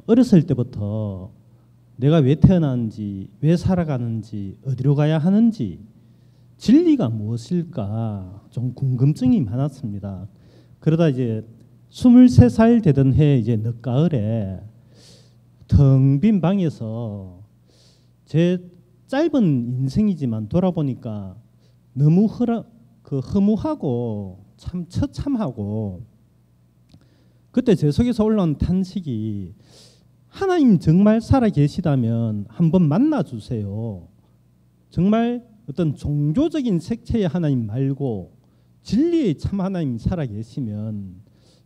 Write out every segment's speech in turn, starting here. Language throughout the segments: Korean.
어렸을 때부터 내가 왜 태어났는지, 왜 살아가는지, 어디로 가야 하는지, 진리가 무엇일까 좀 궁금증이 많았습니다. 그러다 이제 23살 되던 해 이제 늦가을에 텅 빈 방에서 제 짧은 인생이지만 돌아보니까 너무 허무하고 참 처참하고, 그때 제 속에서 올라온 탄식이, 하나님 정말 살아 계시다면 한번 만나 주세요. 정말 어떤 종교적인 색채의 하나님 말고 진리의 참 하나님 살아 계시면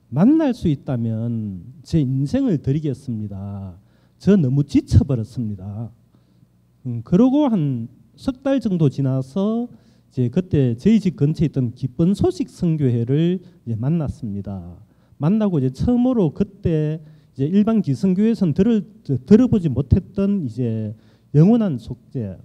만날 수 있다면 제 인생을 드리겠습니다. 저 너무 지쳐버렸습니다. 그러고 한 석 달 정도 지나서 이제 그때 저희 집 근처에 있던 기쁜 소식 선교회를 이제 만났습니다. 만나고 이제 처음으로 그때 이제 일반 기성교회에서는 들어보지 못했던 이제 영원한 속죄,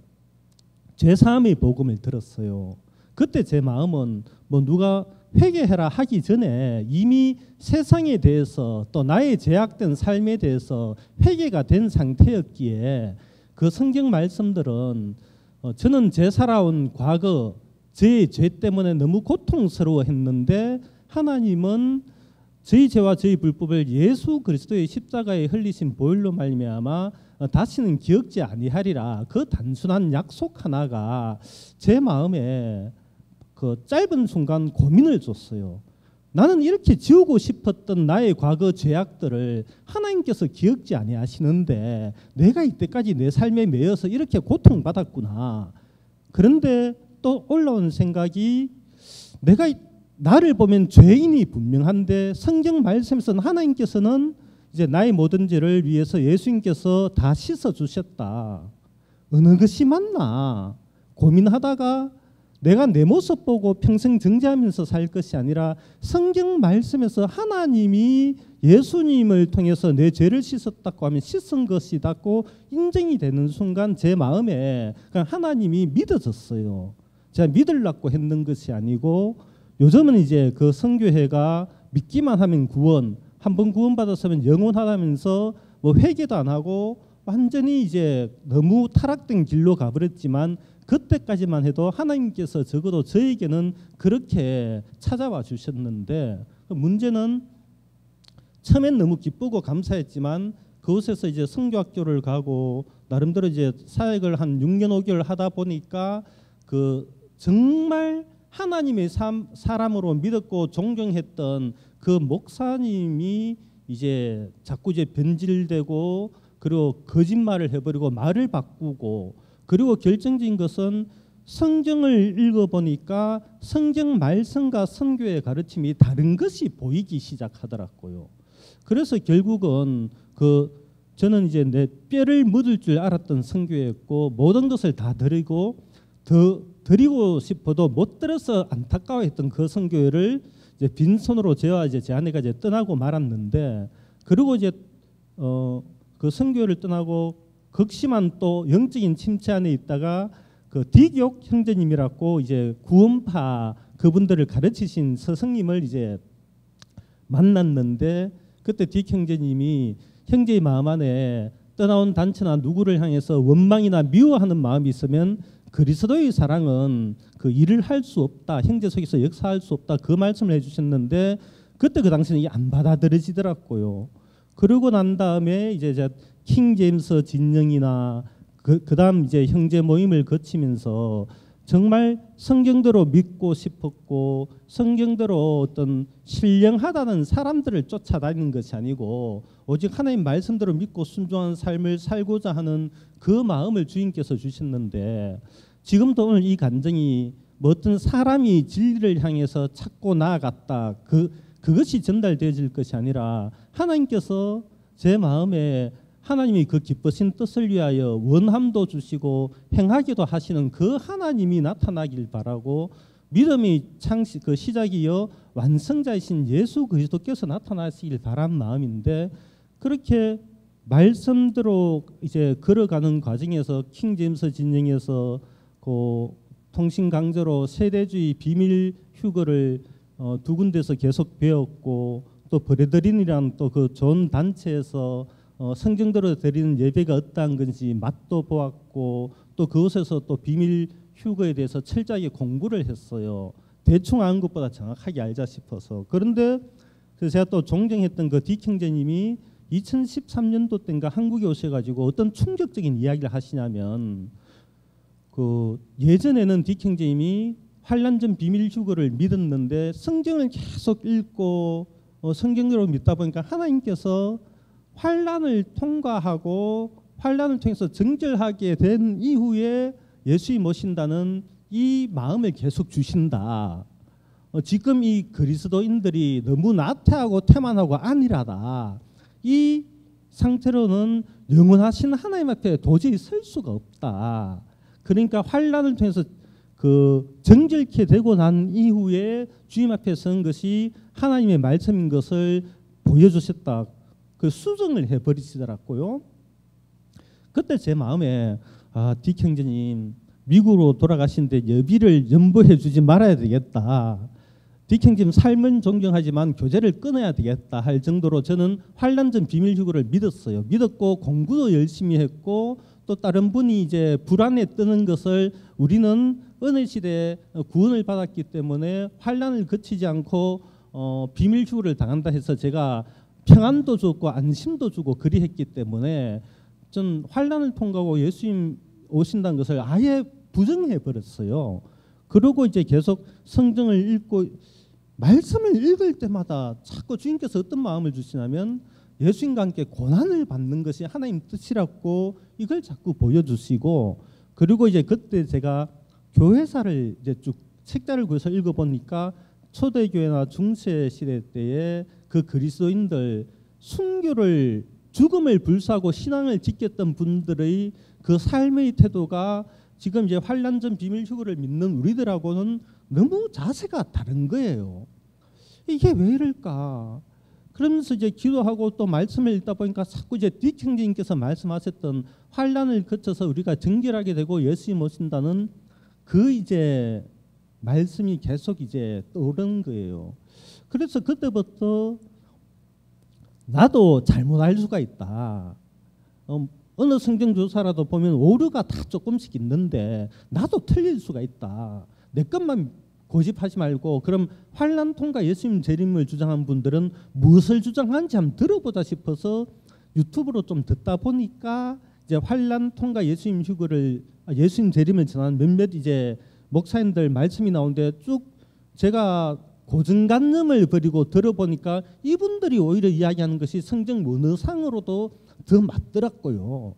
죄사함의 복음을 들었어요. 그때 제 마음은 뭐 누가 회개해라 하기 전에 이미 세상에 대해서 또 나의 제약된 삶에 대해서 회개가 된 상태였기에, 그 성경 말씀들은 저는 제 살아온 과거, 제 죄 때문에 너무 고통스러워했는데 하나님은 저희 죄와 저희 불법을 예수 그리스도의 십자가에 흘리신 보혈로 말미암아 다시는 기억지 아니하리라, 그 단순한 약속 하나가 제 마음에 그 짧은 순간 고민을 줬어요. 나는 이렇게 지우고 싶었던 나의 과거 죄악들을 하나님께서 기억지 아니하시는데 내가 이때까지 내 삶에 매여서 이렇게 고통받았구나. 그런데 또 올라온 생각이, 내가 나를 보면 죄인이 분명한데 성경 말씀에서는 하나님께서는 이제 나의 모든 죄를 위해서 예수님께서 다 씻어 주셨다. 어느 것이 맞나 고민하다가 내가 내 모습 보고 평생 정죄하면서 살 것이 아니라 성경 말씀에서 하나님이 예수님을 통해서 내 죄를 씻었다고 하면 씻은 것이다고 인정이 되는 순간 제 마음에 그냥 하나님이 믿어졌어요. 제가 믿으려고 했는 것이 아니고, 요즘은 이제 그 선교회가 믿기만 하면 구원, 한번 구원받았으면 영원하다면서 뭐 회개도 안 하고 완전히 이제 너무 타락된 길로 가버렸지만, 그때까지만 해도 하나님께서 적어도 저에게는 그렇게 찾아와 주셨는데, 문제는 처음엔 너무 기쁘고 감사했지만 그곳에서 이제 선교학교를 가고 나름대로 이제 사역을 한 6년 5개월 하다 보니까 그 정말 하나님의 사람으로 믿었고 존경했던 그 목사님이 이제 자꾸 이제 변질되고, 그리고 거짓말을 해버리고 말을 바꾸고, 그리고 결정적인 것은 성경을 읽어보니까 성경 말씀과 선교의 가르침이 다른 것이 보이기 시작하더라고요. 그래서 결국은 저는 이제 내 뼈를 묻을 줄 알았던 선교였고, 모든 것을 다 드리고 더 드리고 싶어도 못 들어서 안타까워했던 그 선교회를 이제 빈손으로 저와 이제 제 아내가 이제 떠나고 말았는데, 그리고 이제 그 선교회를 떠나고 극심한 또 영적인 침체 안에 있다가 그 디옥 형제님이라고 이제 구원파 그분들을 가르치신 스승님을 이제 만났는데, 그때 디옥 형제님이 형제의 마음 안에 떠나온 단체나 누구를 향해서 원망이나 미워하는 마음이 있으면 그리스도의 사랑은 그 일을 할 수 없다, 형제 속에서 역사할 수 없다, 그 말씀을 해주셨는데, 그때 그 당시는 이게 안 받아들여지더라고요. 그러고 난 다음에 이제 킹 제임스 진영이나 그다음 이제 형제 모임을 거치면서 정말 성경대로 믿고 싶었고, 성경대로 어떤 신령하다는 사람들을 쫓아다니는 것이 아니고 오직 하나님 말씀대로 믿고 순종한 삶을 살고자 하는 그 마음을 주님께서 주셨는데, 지금도 오늘 이 간증이 뭐 어떤 사람이 진리를 향해서 찾고 나아갔다, 그것이 전달되어질 것이 아니라 하나님께서 제 마음에 하나님이 그 기쁘신 뜻을 위하여 원함도 주시고 행하기도 하시는 그 하나님이 나타나길 바라고, 믿음이 그 시작이요 완성자이신 예수 그리스도께서 나타나시길 바란 마음인데, 그렇게 말씀대로 이제 걸어가는 과정에서 킹 제임스 진영에서 그 통신 강좌로 세대주의 비밀 휴거를 두 군데서 계속 배웠고, 또 브레드린이라는 또 그 좋은 단체에서 성경대로 드리는 예배가 어떠한 건지 맛도 보았고 또 그곳에서 또 비밀 휴거에 대해서 철저하게 공부를 했어요. 대충 아는 것보다 정확하게 알자 싶어서. 그런데 그래서 제가 또 존경했던 그 딕 형제님이 2013년도 때인가 한국에 오셔가지고 어떤 충격적인 이야기를 하시냐면 그 예전에는 딕 형제님이 환란 전 비밀 휴거를 믿었는데 성경을 계속 읽고 성경대로 믿다 보니까 하나님께서 환란을 통과하고 환란을 통해서 정결하게 된 이후에 예수님 모신다는 이 마음을 계속 주신다. 지금 이 그리스도인들이 너무 나태하고 태만하고 안일하다. 이 상태로는 영원하신 하나님 앞에 도저히 설 수가 없다. 그러니까 환란을 통해서 그 정결케 되고 난 이후에 주님 앞에 선 것이 하나님의 말씀인 것을 보여주셨다. 그 수정을 해버리시더라고요. 그때 제 마음에 딕 형제님 미국으로 돌아가신데 여비를 연보해 주지 말아야 되겠다. 딕 형제님 삶은 존경하지만 교제를 끊어야 되겠다 할 정도로 저는 환란 전 비밀 휴거를 믿었어요. 믿었고 공부도 열심히 했고 또 다른 분이 이제 불안에 뜨는 것을 우리는 은혜 시대에 구원을 받았기 때문에 환란을 거치지 않고 비밀 휴거를 당한다 해서 제가 평안도 줬고 안심도 주고 그리 했기 때문에 전 환란을 통과하고 예수님 오신다는 것을 아예 부정해 버렸어요. 그러고 이제 계속 성경을 읽고 말씀을 읽을 때마다 자꾸 주님께서 어떤 마음을 주시냐면 예수님과 함께 고난을 받는 것이 하나님 뜻이라고 이걸 자꾸 보여주시고 그리고 이제 그때 제가 교회사를 이제 쭉 책자를 구해서 읽어보니까 초대교회나 중세 시대 때에 그 그리스도인들 순교를 죽음을 불사하고 신앙을 지켰던 분들의 그 삶의 태도가 지금 이제 환란 전 비밀 휴거를 믿는 우리들하고는 너무 자세가 다른 거예요. 이게 왜 이럴까? 그러면서 이제 기도하고 또 말씀을 읽다 보니까 자꾸 이제 딕 형제님께서 말씀하셨던 환란을 거쳐서 우리가 정결하게 되고 예수님 오신다는 그 이제 말씀이 계속 이제 떠오른 거예요. 그래서 그때부터 나도 잘못 알 수가 있다. 어느 성경 조사라도 보면 오류가 다 조금씩 있는데 나도 틀릴 수가 있다. 내 것만 고집하지 말고 그럼 환란 통과 예수님 재림을 주장한 분들은 무엇을 주장하는지 한번 들어보자 싶어서 유튜브로 좀 듣다 보니까 이제 환란 통과 예수님 휴거를 예수님 재림을 전하는 몇몇 이제 목사님들 말씀이 나오는데 쭉 제가 고정관념을 버리고 들어보니까 이분들이 오히려 이야기하는 것이 성경 원어상으로도 더 맞더라고요.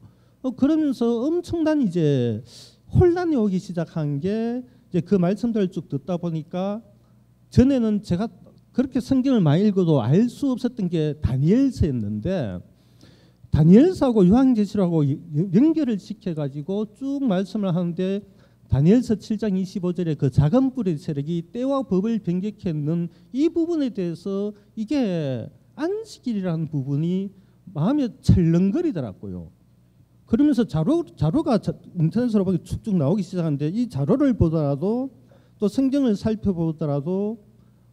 그러면서 엄청난 이제 혼란이 오기 시작한 게 이제 그 말씀들을 쭉 듣다 보니까 전에는 제가 그렇게 성경을 많이 읽어도 알 수 없었던 게 다니엘서였는데 다니엘서하고 요한계시록하고 연결을 시켜가지고 쭉 말씀을 하는데 다니엘서 7장 25절에 그 작은 뿔의 세력이 때와 법을 변개케 했는 이 부분에 대해서 이게 안식일이라는 부분이 마음에 철렁거리더라고요. 그러면서 자료가 인터넷으로 보기 쭉쭉 나오기 시작하는데 이 자료를 보더라도 또 성경을 살펴보더라도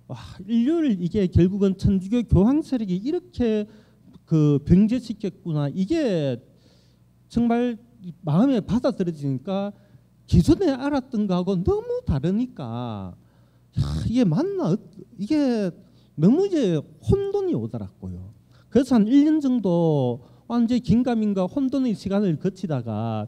와, 인류를 이게 결국은 천주교 교황 세력이 이렇게 그 변제시켰구나. 이게 정말 마음에 받아들여지니까 기존에 알았던 거하고 너무 다르니까 이게 맞나? 이게 너무 이제 혼돈이 오더라고요. 그래서 한 1년 정도 완전히 긴가민가 혼돈의 시간을 거치다가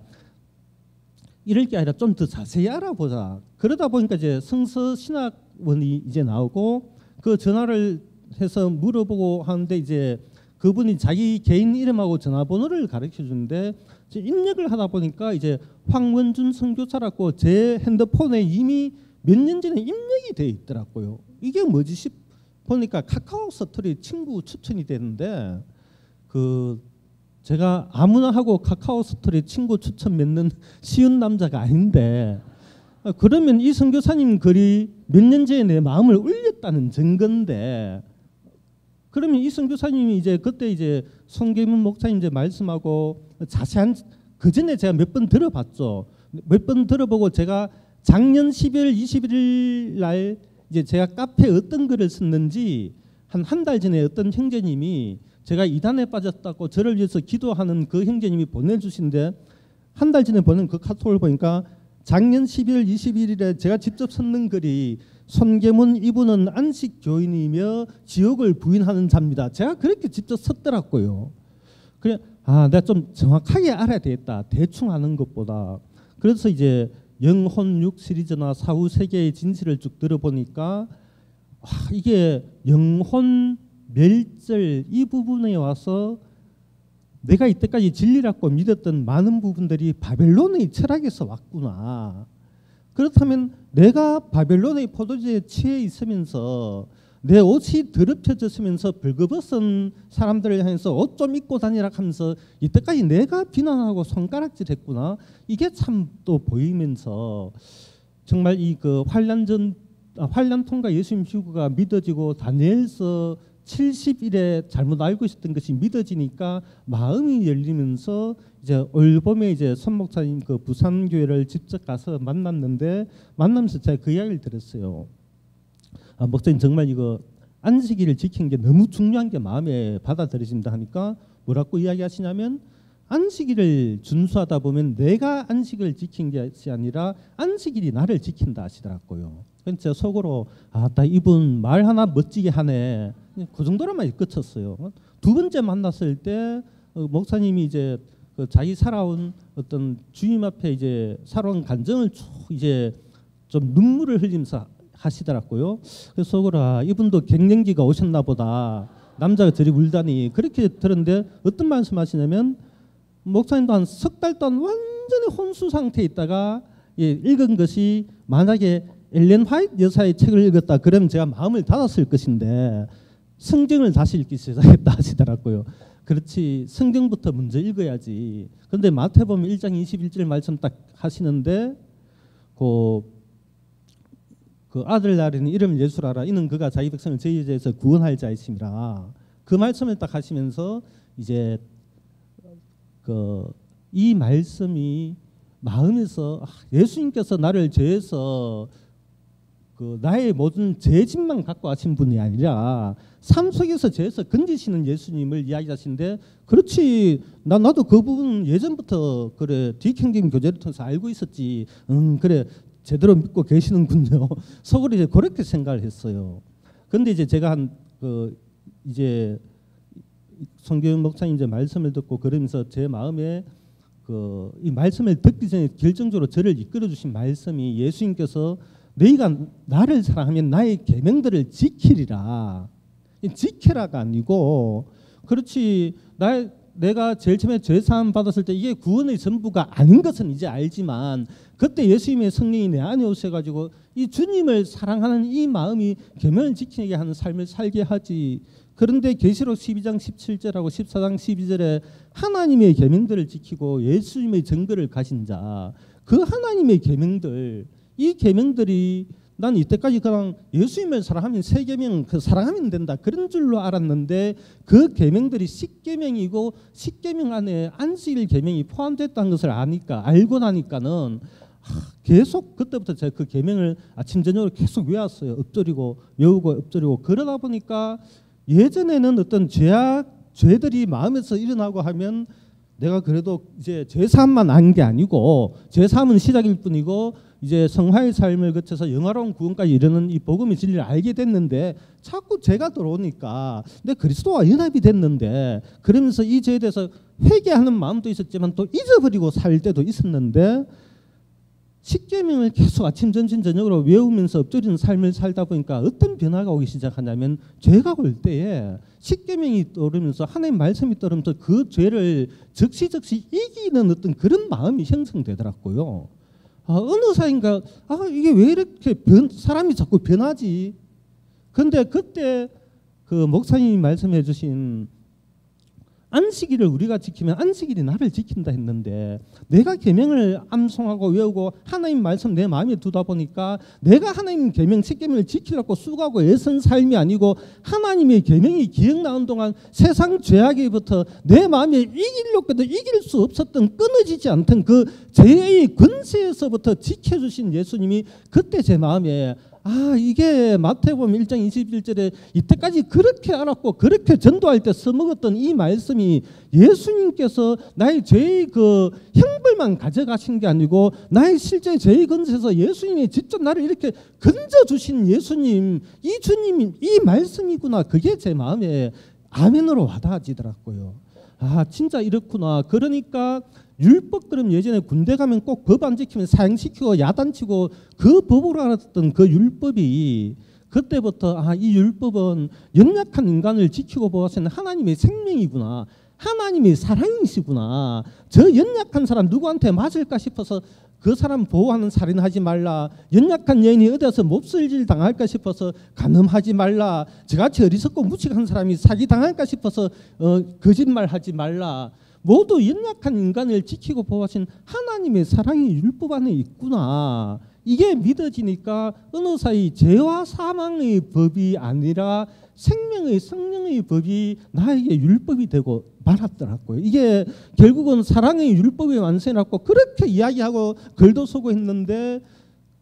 이럴 게 아니라 좀 더 자세히 알아보자. 그러다 보니까 이제 성서 신학원이 이제 나오고 그 전화를 해서 물어보고 하는데 이제 그분이 자기 개인 이름하고 전화번호를 가르쳐 주는데 입력을 하다 보니까 이제 황원준 선교사라고 제 핸드폰에 이미 몇 년 전에 입력이 돼 있더라고요. 이게 뭐지 싶 보니까 카카오 스토리 친구 추천이 되는데 그 제가 아무나 하고 카카오 스토리 친구 추천 맺는 쉬운 남자가 아닌데 그러면 이 선교사님 글이 몇 년 전에 내 마음을 울렸다는 증거인데 그러면 이 선교사님이 이제 그때 이제 손계문 목사님 이제 말씀하고 자세한 그 전에 제가 몇 번 들어봤죠. 몇 번 들어보고 제가 작년 12월 21일 날 이제 제가 카페에 어떤 글을 썼는지 한 달 전에 어떤 형제님이 제가 이단에 빠졌다고 저를 위해서 기도하는 그 형제님이 보내주신데 한 달 전에 보낸 그 카톡을 보니까 작년 12월 21일에 제가 직접 썼는 글이 손계문 이분은 안식 교인이며 지옥을 부인하는 자입니다. 제가 그렇게 직접 썼더라고요. 그래 내가 좀 정확하게 알아야 되겠다. 대충 하는 것보다. 그래서 이제 영혼 6 시리즈나 사후 세계의 진실을 쭉 들어보니까 이게 영혼 멸절 이 부분에 와서 내가 이때까지 진리라고 믿었던 많은 부분들이 바벨론의 철학에서 왔구나. 그렇다면 내가 바벨론의 포도주에 취해 있으면서 내 옷이 더럽혀졌으면서 벌거벗은 사람들을 향해서 옷 좀 입고 다니라 하면서 이때까지 내가 비난하고 손가락질했구나. 이게 참 또 보이면서 정말 이 그 환란 통과 예수님 휴거가 믿어지고 다니엘서 70일에 잘못 알고 있었던 것이 믿어지니까 마음이 열리면서 이제 올 봄에 이제 손 목사님 그 부산 교회를 직접 가서 만났는데 만나면서 제가 그 이야기를 들었어요. 목사님 정말 이거 안식일을 지키는 게 너무 중요한 게 마음에 받아들여진다 하니까 뭐라고 이야기하시냐면 안식일을 준수하다 보면 내가 안식을 지킨 것이 아니라 안식일이 나를 지킨다 하시더라고요. 그래서 제가 속으로 나 이분 말 하나 멋지게 하네. 그 정도로만 끝쳤어요. 두 번째 만났을 때 목사님이 이제 그 자기 살아온 어떤 주님 앞에 이제 살아온 간증을 쭉 이제 좀 눈물을 흘리면서 하시더라고요. 그래서 속으로 이분도 갱년기가 오셨나 보다. 남자가 저리 울다니 그렇게 들었는데 어떤 말씀하시냐면 목사님도 한 석 달 동안 완전히 혼수 상태에 있다가 읽은 것이 만약에 엘렌 화이트 여사의 책을 읽었다 그러면 제가 마음을 닫았을 것인데 성경을 다시 읽기 시작했다 하시더라고요. 그렇지 성경부터 먼저 읽어야지. 그런데 마태복음 1장 21절 말씀 딱 하시는데 그 아들 나리는 이름을 예수라라 이는 그가 자기 백성을 죄의 죄에서 구원할 자이심이라. 그 말씀을 딱 하시면서 이제 이 말씀이 마음에서 예수님께서 나를 죄에서 나의 모든 죄짐만 갖고 하신 분이 아니라 삶 속에서 죄에서 건지시는 예수님을 이야기하시는데 그렇지 나도 그 부분 예전부터 그래 뒷형님 교제를 통해서 알고 있었지. 그래 제대로 믿고 계시는군요. 속으로 이제 그렇게 생각을 했어요. 그런데 이제 제가 이제 성경 목사님 이제 말씀을 듣고 그러면서 제 마음에 이 말씀을 듣기 전에 결정적으로 저를 이끌어 주신 말씀이 예수님께서 너희가 나를 사랑하면 나의 계명들을 지키리라. 지키라가 아니고 그렇지 내가 제일 처음에 죄사함 받았을 때 이게 구원의 전부가 아닌 것은 이제 알지만 그때 예수님의 성령이 내 안에 오셔가지고 이 주님을 사랑하는 이 마음이 계명을 지키게 하는 삶을 살게 하지. 그런데 계시록 12장 17절하고 14장 12절에 하나님의 계명들을 지키고 예수님의 증거를 가진 자 그 하나님의 계명들 이 계명들이 난 이때까지 그냥 예수님을 사랑하면 세 계명 사랑하면 된다 그런 줄로 알았는데 그 계명들이 10계명이고 10계명 안에 안식일 계명이 포함됐다는 것을 알고 나니까는 계속 그때부터 제가 그 계명을 아침 저녁으로 계속 외웠어요. 외우고 엎드리고 그러다 보니까 예전에는 어떤 죄들이 마음에서 일어나고 하면 내가 그래도 이제 죄사함만 안 게 아니고 죄사함은 시작일 뿐이고 이제 성화의 삶을 거쳐서 영화로운 구원까지 이르는 이 복음의 진리를 알게 됐는데 자꾸 죄가 들어오니까 내 그리스도와 연합이 됐는데 그러면서 이 죄에 대해서 회개하는 마음도 있었지만 또 잊어버리고 살 때도 있었는데 10계명을 계속 아침 점심 저녁으로 외우면서 엎드리는 삶을 살다 보니까 어떤 변화가 오기 시작하냐면 죄가 올 때에 10계명이 떠오르면서 하나님 말씀이 떠오르면서 그 죄를 즉시 이기는 어떤 그런 마음이 형성되더라고요. 어느 사이인가 이게 왜 이렇게 사람이 자꾸 변하지? 그런데 그때 그 목사님이 말씀해 주신 안식일을 우리가 지키면 안식일이 나를 지킨다 했는데 내가 계명을 암송하고 외우고 하나님 말씀 내 마음에 두다 보니까 내가 하나님 계명 10계명을 지키려고 수고하고 애쓴 삶이 아니고 하나님의 계명이 기억나는 동안 세상 죄악에부터 내 마음에 이기려고도 이길 수 없었던 끊어지지 않던 그 죄의 권세에서부터 지켜주신 예수님이 그때 제 마음에 이게 마태복음 1장 21절에 이때까지 그렇게 알았고 그렇게 전도할 때 써먹었던 이 말씀이 예수님께서 나의 죄의 그 형벌만 가져가신 게 아니고 나의 실제 죄의 근처에서 예수님이 직접 나를 이렇게 건져주신 예수님, 이 주님이 이 말씀이구나. 그게 제 마음에 아멘으로 와닿아지더라고요. 진짜 이렇구나. 그러니까 율법들은 예전에 군대 가면 꼭 법 안 지키면 사형시키고 야단치고 그 법으로 알았던 그 율법이 그때부터 이 율법은 연약한 인간을 지키고 보호하시는 하나님의 생명이구나. 하나님의 사랑이시구나. 저 연약한 사람 누구한테 맞을까 싶어서 그 사람 보호하는 살인하지 말라. 연약한 여인이 어디서 몹쓸질 당할까 싶어서 간음하지 말라. 저같이 어리석고 무식한 사람이 사기 당할까 싶어서 거짓말하지 말라. 모두 연약한 인간을 지키고 보호하신 하나님의 사랑이 율법 안에 있구나. 이게 믿어지니까 어느 사이 죄와 사망의 법이 아니라 생명의 성령의 법이 나에게 율법이 되고 말았더라고요. 이게 결국은 사랑의 율법이 완성했고 그렇게 이야기하고 글도 쓰고 했는데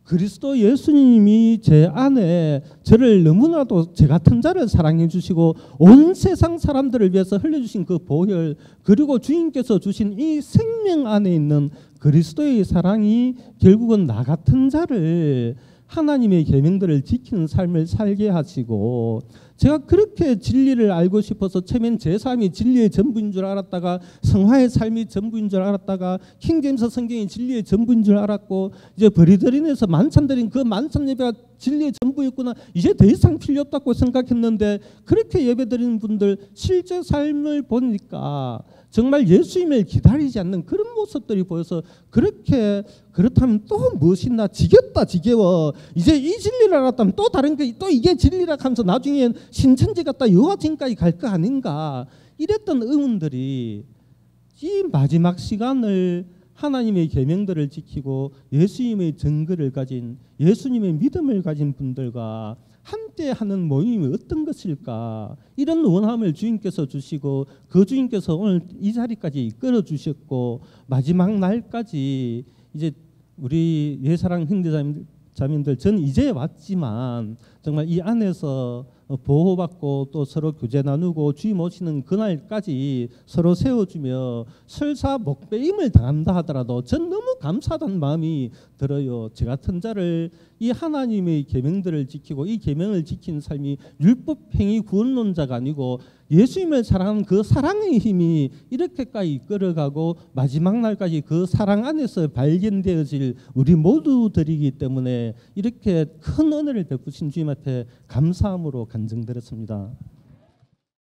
그리스도 예수님이 제 안에 저를 너무나도 제 같은 자를 사랑해 주시고 온 세상 사람들을 위해서 흘려주신 그 보혈 그리고 주님께서 주신 이 생명 안에 있는 그리스도의 사랑이 결국은 나 같은 자를 하나님의 계명들을 지키는 삶을 살게 하시고 제가 그렇게 진리를 알고 싶어서 처음엔 제 삶이 진리의 전부인 줄 알았다가 성화의 삶이 전부인 줄 알았다가 킹제임스 성경이 진리의 전부인 줄 알았고 이제 버리드린에서 만찬드린 그 만찬 예배가 진리의 전부였구나. 이제 더 이상 필요 없다고 생각했는데 그렇게 예배드리는 분들 실제 삶을 보니까 정말 예수님을 기다리지 않는 그런 모습들이 보여서 그렇다면 또 무엇이나 지겹다 지겨워. 이제 이 진리를 알았다면 또 다른 게 또 이게 진리라 하면서 나중엔 신천지 갔다 여호와진까지 갈 거 아닌가. 이랬던 의문들이 이 마지막 시간을 하나님의 계명들을 지키고 예수님의 증거를 가진 예수님의 믿음을 가진 분들과 함께 하는 모임이 어떤 것일까 이런 원함을 주님께서 주시고 그 주님께서 오늘 이 자리까지 이끌어 주셨고 마지막 날까지 이제 우리 예사랑 형제자매들 전 이제 왔지만 정말 이 안에서 보호받고 또 서로 교제 나누고 주님 오시는 그날까지 서로 세워주며 설사 목배임을 당한다 하더라도 전 너무 감사하다는 마음이 들어요. 저 같은 자를 이 하나님의 계명들을 지키고 이 계명을 지키는 삶이 율법 행위 구원론자가 아니고 예수님을 사랑하는 그 사랑의 힘이 이렇게까지 이끌어가고 마지막 날까지 그 사랑 안에서 발견되어질 우리 모두들이기 때문에 이렇게 큰 은혜를 베푸신 주님 앞에 감사함으로 간증드렸습니다.